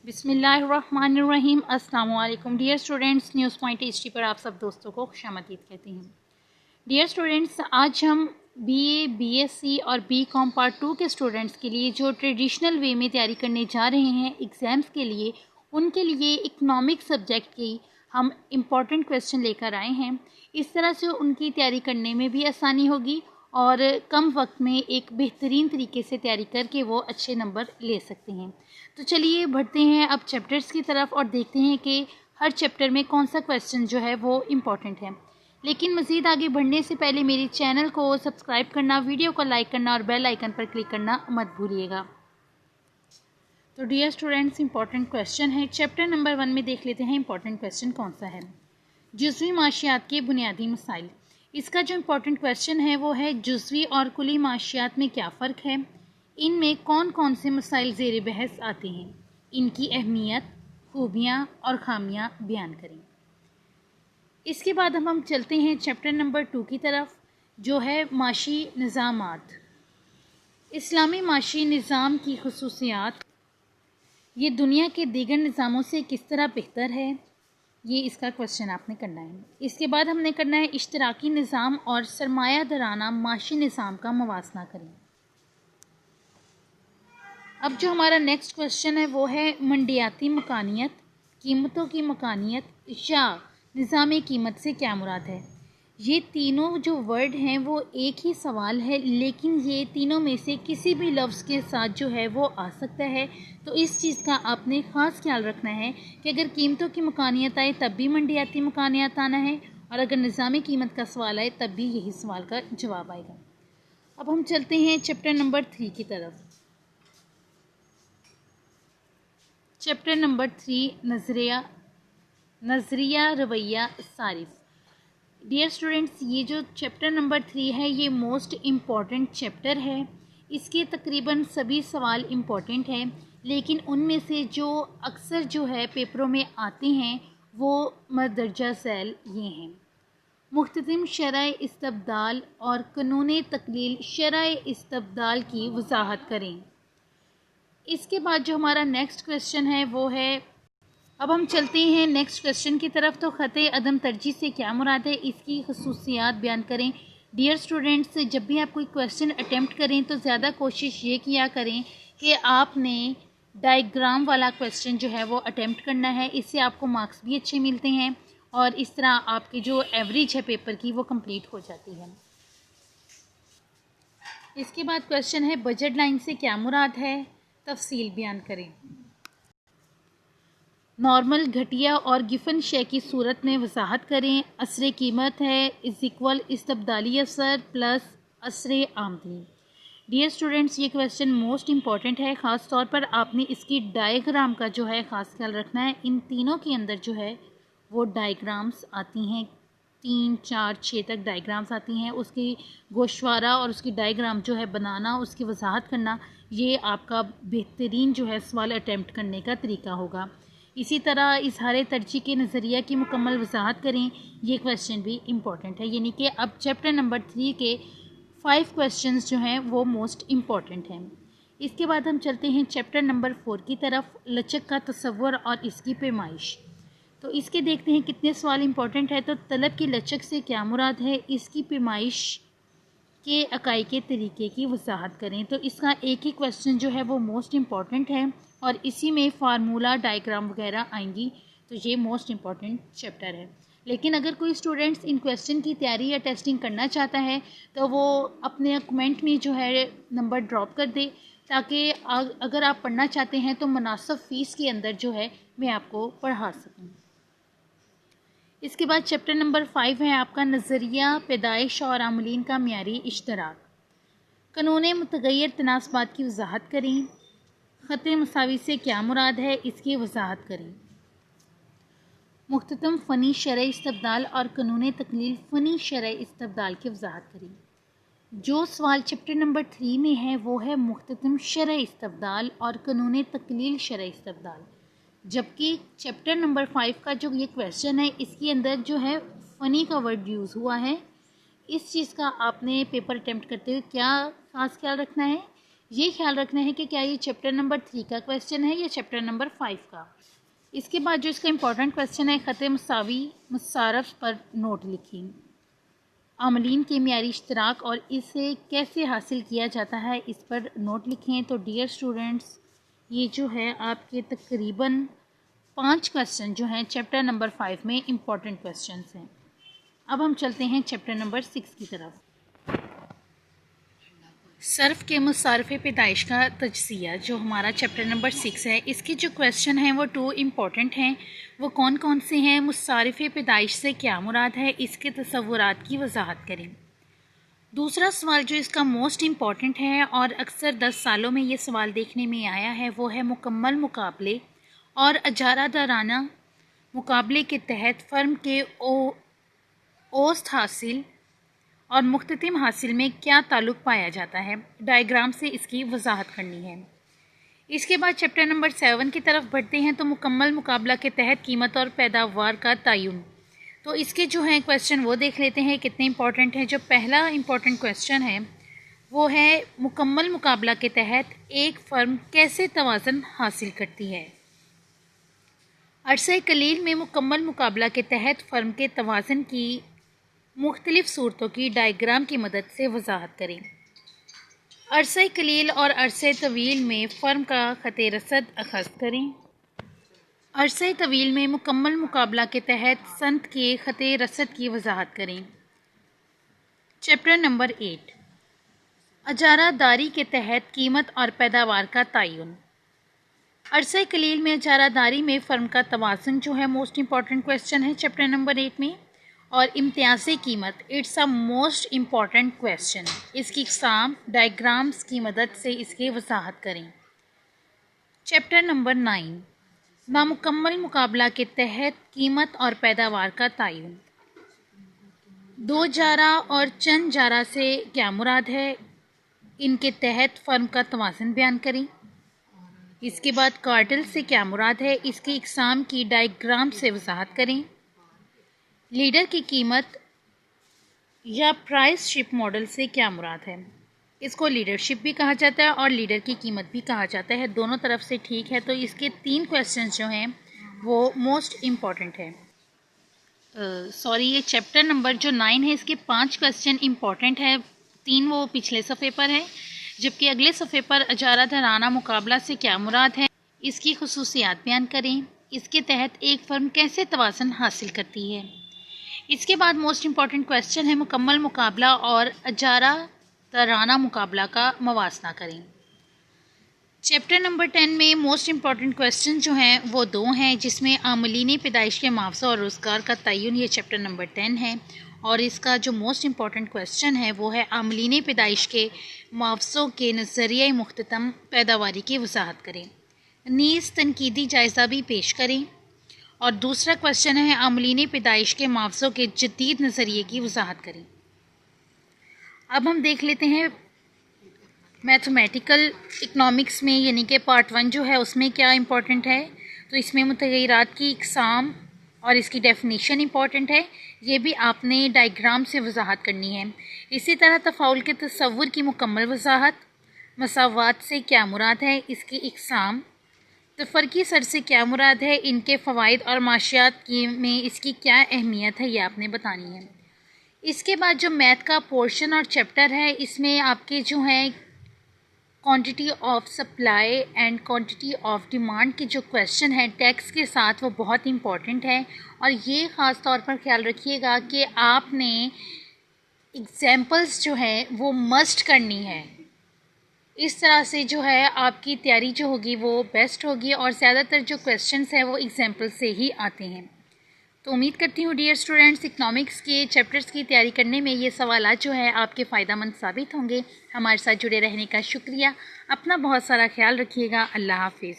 बिस्मिल्लाहिर्रहमानिर्रहीम। अस्सलाम वालेकुम dear students, news point HT पर आप सब दोस्तों को खुशामदीद कहती हूँ। डियर स्टूडेंट्स, आज हम BA, BSc और BCom पार्ट 2 के स्टूडेंट्स के लिए जो ट्रेडिशनल वे में तैयारी करने जा रहे हैं एग्ज़ाम्स के लिए, उनके लिए इकनॉमिक सब्जेक्ट की हम इम्पॉर्टेंट क्वेश्चन लेकर आए हैं। इस तरह से उनकी तैयारी करने में भी आसानी होगी और कम वक्त में एक बेहतरीन तरीके से तैयारी करके वो अच्छे नंबर ले सकते हैं। तो चलिए बढ़ते हैं अब चैप्टर्स की तरफ और देखते हैं कि हर चैप्टर में कौन सा क्वेश्चन जो है वो इम्पॉर्टेंट है। लेकिन मज़ीद आगे बढ़ने से पहले मेरे चैनल को सब्सक्राइब करना, वीडियो को लाइक करना और बेल आइकन पर क्लिक करना मत भूलिएगा। तो डियर स्टूडेंट्स, इम्पॉर्टेंट क्वेश्चन है। चैप्टर नंबर 1 में देख लेते हैं इम्पॉर्टेंट क्वेश्चन कौन सा है। जुज़वी माशियात के बुनियादी मसाइल। इसका जो इम्पोर्टेंट क्वेश्चन है वो है जुज़वी और कुली माशियात में क्या फ़र्क है, इनमें कौन कौन से मसाइल ज़ेर बहस आते हैं, इनकी अहमियत, खूबियाँ और खामियाँ बयान करें। इसके बाद हम चलते हैं चैप्टर नंबर 2 की तरफ, जो है माशी निज़ामात। इस्लामी माशी निज़ाम की खुसूसियात, ये दुनिया के दीगर निज़ामों से किस तरह बेहतर है, ये इसका क्वेश्चन आपने करना है। इसके बाद हमने करना है इश्तराकी निज़ाम और सरमाया दराना माशी निज़ाम का मवाजना करें। अब जो हमारा नेक्स्ट क्वेश्चन है वो है मंडियाती मकानियत, कीमतों की मकानियत या निज़ाम कीमत से क्या मुराद है। ये तीनों जो वर्ड हैं वो एक ही सवाल है, लेकिन ये तीनों में से किसी भी लफ्ज़ के साथ जो है वो आ सकता है। तो इस चीज़ का आपने ख़ास ख्याल रखना है कि अगर कीमतों की मकानियत आए तब भी मंडियाती मकानियत आना है, और अगर निज़ाम कीमत का सवाल आए तब भी यही सवाल का जवाब आएगा। अब हम चलते हैं चैप्टर नंबर 3 की तरफ। चैप्टर नंबर 3 नज़रिया रवैया सारिफ। डियर स्टूडेंट्स, ये जो चैप्टर नंबर 3 है ये मोस्ट इम्पॉर्टेंट चैप्टर है। इसके तकरीबन सभी सवाल इम्पॉर्टेंट हैं, लेकिन उनमें से जो अक्सर जो है पेपरों में आते हैं वो मदरजा झैल ये हैं। मुख्तलिफ शरअ इस्तब्दाल और कानून तकलील शरअ इस्तब्दाल की वजाहत करें। इसके बाद जो हमारा नेक्स्ट क्वेश्चन है वो है, अब हम चलते हैं नेक्स्ट क्वेश्चन की तरफ। तो ख़ते अदम तरजीह से क्या मुराद है, इसकी खसूसियात बयान करें। डियर स्टूडेंट्स, जब भी आप कोई क्वेश्चन अटेम्प्ट करें तो ज़्यादा कोशिश ये किया करें कि आपने डायग्राम वाला क्वेश्चन जो है वो अटेम्प्ट करना है। इससे आपको मार्क्स भी अच्छे मिलते हैं और इस तरह आपकी जो एवरेज है पेपर की वो कंप्लीट हो जाती है। इसके बाद क्वेश्चन है बजट लाइन से क्या मुराद है, तफसील बयान करें। नॉर्मल, घटिया और गिफन शे की सूरत में वजाहत करें। असरे कीमत है इज़ इक्वल इस्तब्दाली असर प्लस असरे आमदनी। डियर स्टूडेंट्स, ये क्वेश्चन मोस्ट इम्पॉर्टेंट है। ख़ास तौर पर आपने इसकी डायग्राम का जो है ख़ास ख्याल रखना है। इन तीनों के अंदर जो है वो डायग्राम्स आती हैं, 3, 4, 6 तक डायग्राम्स आती हैं। उसकी गोशवारा और उसकी डायग्राम जो है बनाना, उसकी वजाहत करना, ये आपका बेहतरीन जो है सवाल अटैम्प्ट करने का तरीका होगा। इसी तरह इजहार तरजीह के नज़रिया की मुकम्मल वजाहत करें, ये क्वेश्चन भी इम्पॉर्टेंट है। यानी कि अब चैप्टर नंबर 3 के 5 क्वेश्चंस जो हैं वो मोस्ट इम्पॉर्टेंट हैं। इसके बाद हम चलते हैं चैप्टर नंबर 4 की तरफ, लचक का तसव्वुर और इसकी पैमाइश। तो इसके देखते हैं कितने सवाल इम्पॉर्टेंट है। तो तलब की लचक से क्या मुराद है, इसकी पैमाइश के इकाई के तरीके की वजाहत करें। तो इसका एक ही क्वेश्चन जो है वो मोस्ट इम्पॉर्टेंट है और इसी में फार्मूला, डायग्राम वगैरह आएंगी। तो ये मोस्ट इम्पॉर्टेंट चैप्टर है। लेकिन अगर कोई स्टूडेंट्स इन क्वेश्चन की तैयारी या टेस्टिंग करना चाहता है तो वो अपने कमेंट में जो है नंबर ड्रॉप कर दे, ताकि अगर आप पढ़ना चाहते हैं तो मुनासिब फ़ीस के अंदर जो है मैं आपको पढ़ा सकूँ। इसके बाद चैप्टर नंबर 5 है आपका नज़रिया पैदाइश और आमलीन का मियारी इश्तराक। कानून मुतग़य्यर तनासबात की वजाहत करें। ख़ते मसावी से क्या मुराद है, इसकी वजाहत करें। मुख्ततम फ़नी शरअ इस्तब्दाल और कानून तकलील फ़नी शरअ इस्तब्दाल की वजाहत करें। जो सवाल चैप्टर नंबर 3 में है वो है मुख्ततम शरअ इस्तब्दाल और कानून तकलील शरअ इस्तब्दाल, जबकि चैप्टर नंबर 5 का जो ये क्वेश्चन है इसके अंदर जो है फ़नी का वर्ड यूज़ हुआ है। इस चीज़ का आपने पेपर अटैम्प्ट करते हुए क्या खास ख्याल रखना है, یہ خیال رکھنا ہے کہ کیا یہ چیپٹر نمبر 3 کا کویسچن ہے یا چیپٹر نمبر 5 کا. اس کے بعد جو اس کا امپورٹنٹ کویسچن ہے، خط مساوی مصارف پر نوٹ لکھیں. عاملین کے معیاری اشتراک اور اسے کیسے حاصل کیا جاتا ہے اس پر نوٹ لکھیں. تو ڈیئر اسٹوڈنٹس، یہ جو ہے آپ کے تقریباً 5 کویسچن جو ہیں چیپٹر نمبر 5 میں امپورٹنٹ کویسچنس ہیں. اب ہم چلتے ہیں چیپٹر نمبر 6 کی طرف. صرف کے مصارف پیدائش کا تجزیہ جو ہمارا چیپٹر نمبر 6 ہے، اس کے جو کویسچن ہیں وہ 2 امپورٹنٹ ہیں. وہ کون کون سے ہیں؟ مصارف پیدائش سے کیا مراد ہے، اس کے تصورات کی وضاحت کریں. دوسرا سوال جو اس کا موسٹ امپورٹنٹ ہے اور اکثر 10 سالوں میں یہ سوال دیکھنے میں آیا ہے، وہ ہے مکمل مقابلے اور اجارہ دارانہ مقابلے کے تحت فرم کے اوسط حاصل اور مختتم حاصل میں کیا تعلق پایا جاتا ہے. ڈائیگرام سے اس کی وضاحت کرنی ہے. اس کے بعد چیپٹر نمبر 7 کی طرف بڑھتے ہیں. تو مکمل مقابلہ کے تحت قیمت اور پیداوار کا تعین. تو اس کے جو ہیں کویسچن وہ دیکھ لیتے ہیں کتنے امپورٹنٹ ہیں. جو پہلا امپورٹنٹ کویسچن ہے وہ ہے مکمل مقابلہ کے تحت ایک فرم کیسے توازن حاصل کرتی ہے. عرصہ قلیل میں مکمل مقابلہ کے تحت فرم کے توازن کی مختلف صورتوں کی ڈائیگرام کی مدد سے وضاحت کریں. عرصہ قلیل اور عرصہ طویل میں فرم کا خط رصد اخذ کریں. عرصہ طویل میں مکمل مقابلہ کے تحت صنعت کے خط رصد کی وضاحت کریں. چیپٹر نمبر 8 اجارہ داری کے تحت قیمت اور پیداوار کا تعین. عرصہ قلیل میں اجارہ داری میں فرم کا توازن جو ہے موسٹ امپورٹنٹ کویسچن ہے چیپٹر نمبر 8 میں. اور امتیازی قیمت it's a most important question. اس کی اقسام ڈائیگرامز کی مدد سے اس کی وضاحت کریں. چیپٹر نمبر 9 نامکمل مقابلہ کے تحت قیمت اور پیداوار کا تعین. دو جارہ اور چند جارہ سے کیا مراد ہے، ان کے تحت فرم کا توازن بیان کریں. اس کے بعد کارٹل سے کیا مراد ہے، اس کی اقسام کی ڈائیگرام سے وضاحت کریں. لیڈر کی قیمت یا پرائس شپ ماڈل سے کیا مراد ہے. اس کو لیڈرشپ بھی کہا جاتا ہے اور لیڈر کی قیمت بھی کہا جاتا ہے، دونوں طرف سے ٹھیک ہے. تو اس کے 3 کویسچنز جو ہیں وہ موسٹ امپورٹنٹ ہے. یہ چیپٹر نمبر جو 9 ہے اس کے 5 کویسچن امپورٹنٹ ہے. 3 وہ پچھلے صفحے پر ہے، جبکہ اگلے صفحے پر اجارہ دارانہ مقابلہ سے کیا مراد ہے، اس کی خصوصیات بیان کریں. اس کے تحت ایک فرم کیسے توازن حاصل کرتی ہے. اس کے بعد موسٹ امپورٹنٹ کویسچن ہے مکمل مقابلہ اور اجارہ دارانہ مقابلہ کا موازنہ کریں. چیپٹر نمبر 10 میں موسٹ امپورٹنٹ کویسچن جو ہیں وہ 2 ہیں، جس میں عاملین پیدائش کے معاوضہ اور روزگار کا تعین. یہ چیپٹر نمبر 10 ہے اور اس کا جو موسٹ امپورٹنٹ کویسچن ہے وہ ہے عاملین پیدائش کے معاوضوں کے نظریہ مختتم پیداواری کی وضاحت کریں. نیز تنقیدی جائزہ بھی پیش کریں. اور دوسرا کویسچن ہے عاملین پیدائش کے معاوضوں کے جدید نظریے کی وضاحت کریں. اب ہم دیکھ لیتے ہیں میتھمیٹیکل اکنامکس میں، یعنی کہ پارٹ 1 جو ہے اس میں کیا امپورٹنٹ ہے. تو اس میں متغیرات کی اقسام اور اس کی ڈیفینیشن امپورٹنٹ ہے، یہ بھی آپ نے ڈائیگرام سے وضاحت کرنی ہے. اسی طرح تفاعل کے تصور کی مکمل وضاحت، مساوات سے کیا مراد ہے، اس کی اقسام، تفرقی سر سے کیا مراد ہے، ان کے فوائد اور معاشیات میں اس کی کیا اہمیت ہے، یہ آپ نے بتانی ہے. اس کے بعد جو میتھ کا پورشن اور چیپٹر ہے اس میں آپ کے جو ہیں quantity of supply and quantity of demand کے جو کویسچن ہیں ٹیکس کے ساتھ وہ بہت امپورٹنٹ ہے. اور یہ خاص طور پر خیال رکھیے گا کہ آپ نے ایگزامپلس جو ہیں وہ مسٹ کرنی ہے. اس طرح سے جو ہے آپ کی تیاری جو ہوگی وہ بیسٹ ہوگی اور زیادہ تر جو کویسچنس ہیں وہ ایگزامپل سے ہی آتے ہیں. تو امید کرتی ہوں ڈیئر اسٹوڈنٹس اکنامکس کے چیپٹرز کی تیاری کرنے میں یہ سوالات جو ہے آپ کے فائدہ مند ثابت ہوں گے. ہمارے ساتھ جڑے رہنے کا شکریہ. اپنا بہت سارا خیال رکھیے گا. اللہ حافظ.